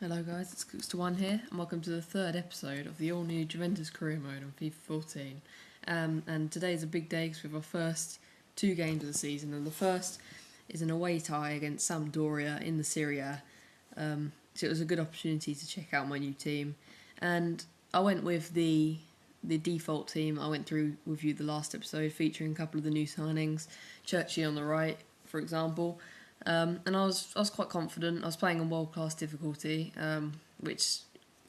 Hello guys, it's Cooks1 here, and welcome to the third episode of the all-new Juventus career mode on FIFA 14. And today is a big day because we have our first two games of the season, and the first is an away tie against Sampdoria in the Serie. So it was a good opportunity to check out my new team, and I went with the default team I went through with you the last episode, featuring a couple of the new signings, Churchy on the right, for example. And I was quite confident. I was playing on world-class difficulty, which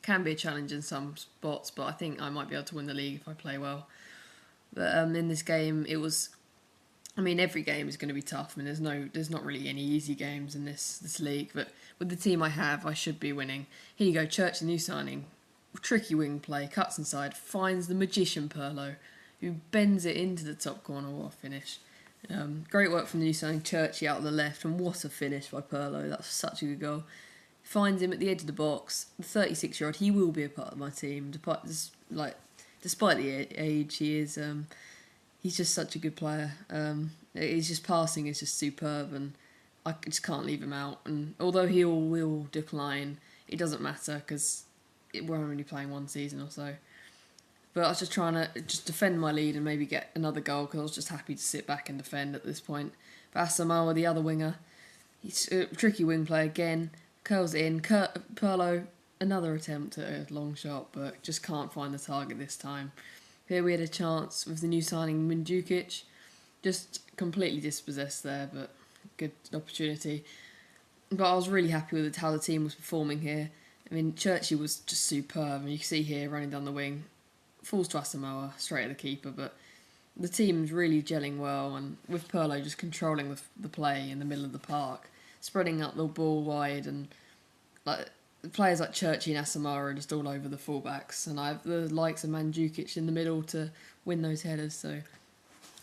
can be a challenge in some spots, but I think I might be able to win the league if I play well. But in this game, it was... I mean, every game is going to be tough. I mean, there's not really any easy games in this league, but with the team I have, I should be winning. Here you go, Church, the new signing. Tricky wing play, cuts inside, finds the magician Pirlo, who bends it into the top corner. What a finish. Great work from the new signing Churchy out on the left, and what a finish by Pirlo. That's such a good goal. Finds him at the edge of the box. The 36-year-old, he will be a part of my team. Despite the age, he's just such a good player. His just passing is just superb, and I just can't leave him out. And although he will decline, it doesn't matter because we're only playing one season or so. But I was just trying to just defend my lead and maybe get another goal because I was just happy to sit back and defend at this point. But Asamoah, the other winger, he's a tricky wing play again, curls it in. Pirlo, another attempt at a long shot, but just can't find the target this time. Here we had a chance with the new signing Mandzukic, just completely dispossessed there, but good opportunity. But I was really happy with how the team was performing here. I mean, Churchy was just superb, and you can see here running down the wing. Falls to Asamoah, straight at the keeper, but the team's really gelling well, and with Pirlo just controlling the play in the middle of the park, spreading out the ball wide, and like players like Churchy and Asamoah are just all over the fullbacks, and I have the likes of Mandzukic in the middle to win those headers, so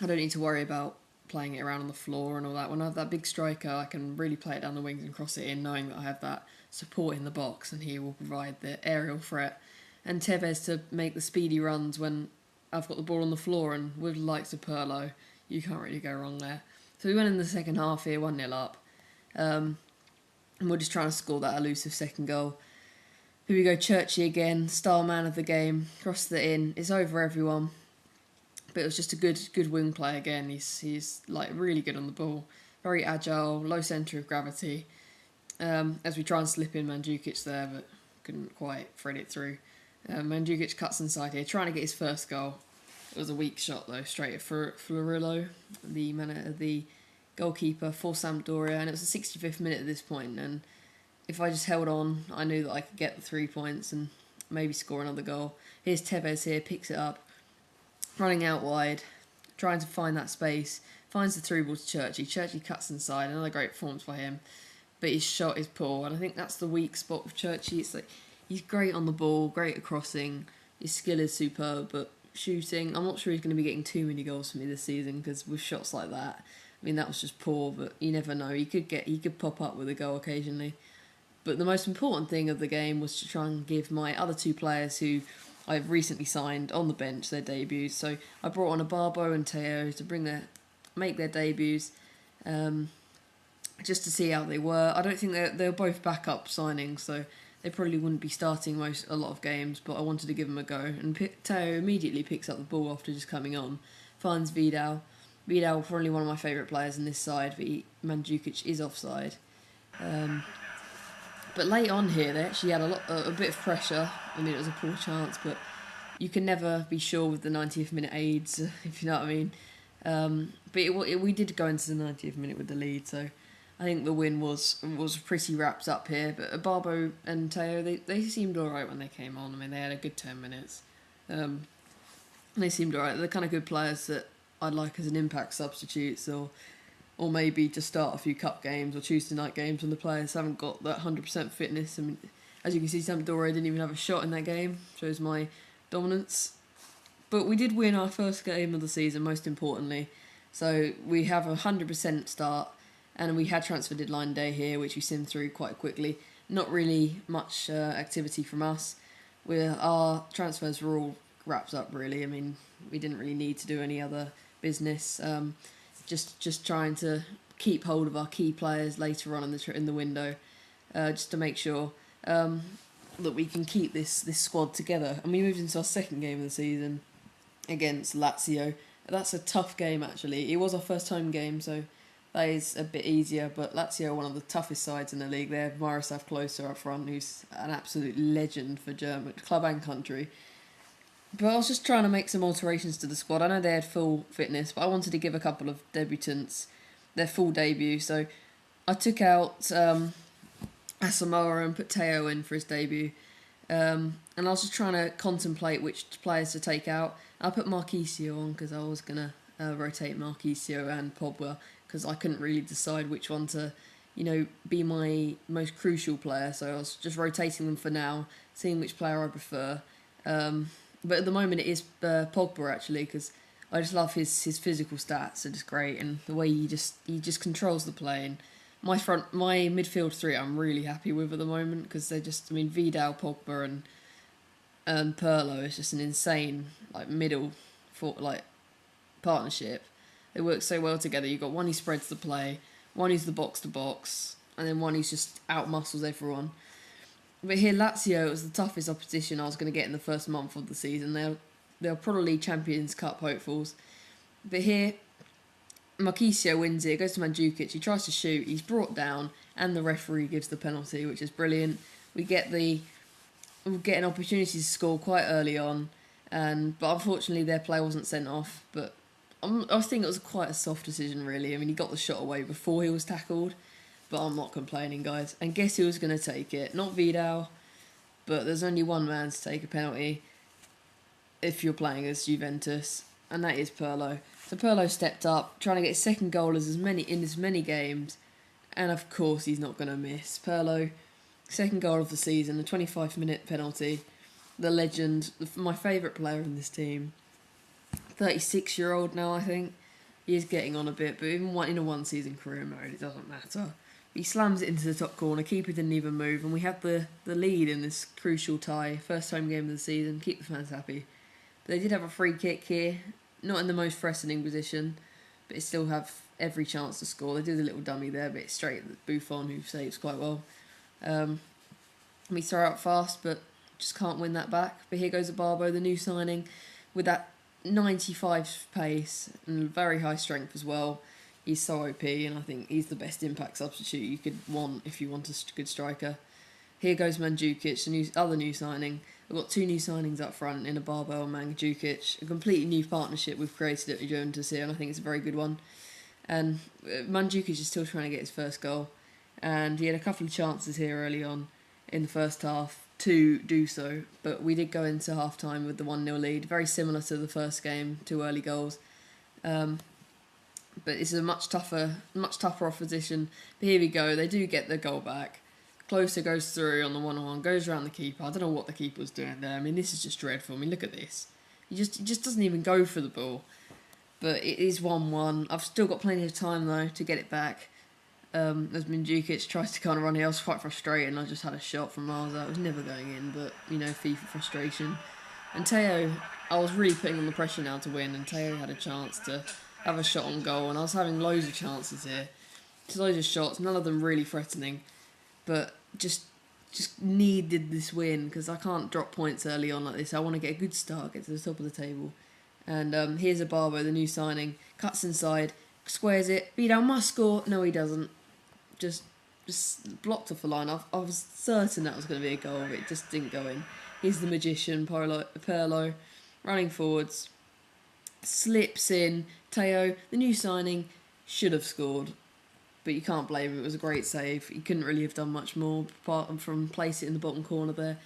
I don't need to worry about playing it around on the floor and all that. When I have that big striker, I can really play it down the wings and cross it in, knowing that I have that support in the box, and he will provide the aerial threat. And Tevez to make the speedy runs when I've got the ball on the floor, and with the likes of Pirlo, you can't really go wrong there. So we went in the second half here, 1-0 up. And we're just trying to score that elusive second goal. Here we go, Churchy again, star man of the game, crossed it in. It's over everyone. But it was just a good wing play again. He's like really good on the ball. Very agile, low centre of gravity. As we try and slip in Mandzukic there, but couldn't quite thread it through. Mandzukic cuts inside here, trying to get his first goal. It was a weak shot though, straight at Florillo, the goalkeeper for Sampdoria, and it was the 65th minute at this point. And if I just held on, I knew that I could get the 3 points and maybe score another goal. Here's Tevez here, picks it up, running out wide, trying to find that space, finds the through ball to Churchy. Churchy cuts inside, another great performance by him, but his shot is poor, and I think that's the weak spot with Churchy. It's like he's great on the ball, great at crossing. His skill is superb, but shooting, I'm not sure he's going to be getting too many goals for me this season because with shots like that, I mean, that was just poor, but you never know. He could pop up with a goal occasionally. But the most important thing of the game was to try and give my other two players who I've recently signed on the bench their debuts. So I brought on Barbo and Teo to make their debuts, just to see how they were. I don't think they're both backup signings, so they probably wouldn't be starting a lot of games, but I wanted to give them a go. And Teo immediately picks up the ball after just coming on, finds Vidal. Vidal, probably one of my favourite players in this side, but Mandzukic is offside. But late on here, they actually had a bit of pressure. I mean, it was a poor chance, but you can never be sure with the 90th minute aids, if you know what I mean. But we did go into the 90th minute with the lead, so I think the win was pretty wrapped up here. But Barbo and Teo, they seemed alright when they came on. I mean, they had a good 10 minutes. They seemed alright. They're the kind of good players that I'd like as an impact substitutes, or maybe to start a few cup games or Tuesday night games when the players haven't got that 100% fitness. I mean, as you can see, Sampdoria didn't even have a shot in that game. Shows my dominance. But we did win our first game of the season, most importantly. So we have a 100% start. And we had transfer deadline day here, which we simmed through quite quickly. Not really much activity from us. Our transfers were all wrapped up, really. I mean, we didn't really need to do any other business. Just trying to keep hold of our key players later on in the window, just to make sure. that we can keep this squad together. And we moved into our second game of the season against Lazio. That's a tough game, actually. It was our first home game, so that is a bit easier, but Lazio are one of the toughest sides in the league. They have Miroslav Klose up front, who's an absolute legend for German club and country. But I was just trying to make some alterations to the squad. I know they had full fitness, but I wanted to give a couple of debutants their full debut. So I took out Asamoah and put Teo in for his debut. And I was just trying to contemplate which players to take out. I put Marquisio on because I was going to rotate Marquisio and Pogba because I couldn't really decide which one to, be my most crucial player. So I was just rotating them for now, seeing which player I prefer. But at the moment it is Pogba, actually, because I just love his physical stats are just great, and the way he just controls the play. And my midfield three I'm really happy with at the moment because they're just, Vidal, Pogba and Pirlo is just an insane middle partnership. They work so well together. You've got one who spreads the play, one who's the box to box, and then one who's just out muscles everyone. But here, Lazio was the toughest opposition I was going to get in the first month of the season. They're probably Champions Cup hopefuls. But here, Marquisio wins it, goes to Mandzukic, he tries to shoot, he's brought down, and the referee gives the penalty, which is brilliant. We get an opportunity to score quite early on, but unfortunately their player wasn't sent off. But I think it was quite a soft decision, really. He got the shot away before he was tackled. But I'm not complaining, guys. And guess who was going to take it? Not Vidal, but there's only one man to take a penalty if you're playing as Juventus, and that is Pirlo. So Pirlo stepped up, trying to get his second goal in as many games, and of course he's not going to miss. Pirlo, second goal of the season, a 25-minute penalty. The legend, my favourite player in this team, 36-year-old now, I think. He is getting on a bit, but even in a one-season career mode, it doesn't matter. He slams it into the top corner, keeper didn't even move, and we have the lead in this crucial tie, first home game of the season, keep the fans happy. But they did have a free kick here, not in the most threatening position, but they still have every chance to score. They do the little dummy there, but it's straight at Buffon, who saves quite well. We throw out fast, but just can't win that back. But here goes Barbo, the new signing, with that 95 pace and very high strength as well. He's so OP, and I think he's the best impact substitute you could want if you want a good striker. Here goes Mandzukic, the other new signing. We've got two new signings up front in Barbo and Mandzukic. A completely new partnership we've created at Juventus here, and I think it's a very good one. And Mandzukic is still trying to get his first goal, and he had a couple of chances here early on in the first half to do so, but we did go into half-time with the 1-0 lead, very similar to the first game, 2 early goals. But it's a much tougher opposition. But here we go, they do get the goal back. Klose goes through on the 1-on-1, goes around the keeper. I don't know what the keeper was doing there. This is just dreadful. Look at this. He just doesn't even go for the ball. But it is 1-1. I've still got plenty of time, though, to get it back. As Mandzukic tries to kind of run here, I was quite frustrated. I just had a shot from miles out. It was never going in, but, FIFA frustration. And Teo, I was really putting on the pressure now to win, and Teo had a chance to have a shot on goal, and I was having loads of chances here. Just loads of shots, none of them really threatening, but just needed this win, because I can't drop points early on like this. I want to get a good start, get to the top of the table. And here's Barbo, the new signing, cuts inside, squares it, Vidal must score. No, he doesn't. Just blocked off the line. I was certain that was going to be a goal, but it just didn't go in. Here's the magician, Pirlo, running forwards, slips in. Teo, the new signing, should have scored, but you can't blame him. It was a great save. He couldn't really have done much more apart from place it in the bottom corner there.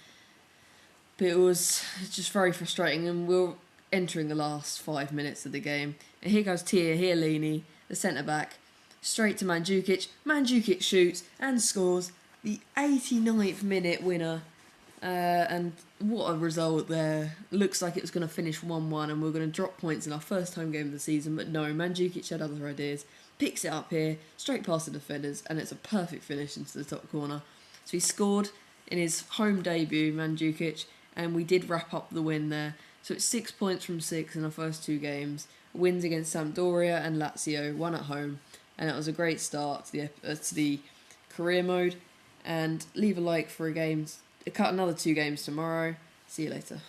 But it was just very frustrating, and we're entering the last 5 minutes of the game. And here goes Chiellini, the centre-back, straight to Mandzukic. Mandzukic shoots and scores the 89th minute winner. And what a result there. Looks like it was going to finish 1-1 and we we're going to drop points in our first home game of the season, but no, Mandzukic had other ideas. Picks it up here, straight past the defenders, and it's a perfect finish into the top corner. So he scored in his home debut, Mandzukic, and we did wrap up the win there. So it's 6 points from 6 in our first 2 games. Wins against Sampdoria and Lazio, 1 at home, and it was a great start to the career mode. and leave a like for another 2 games tomorrow. See you later.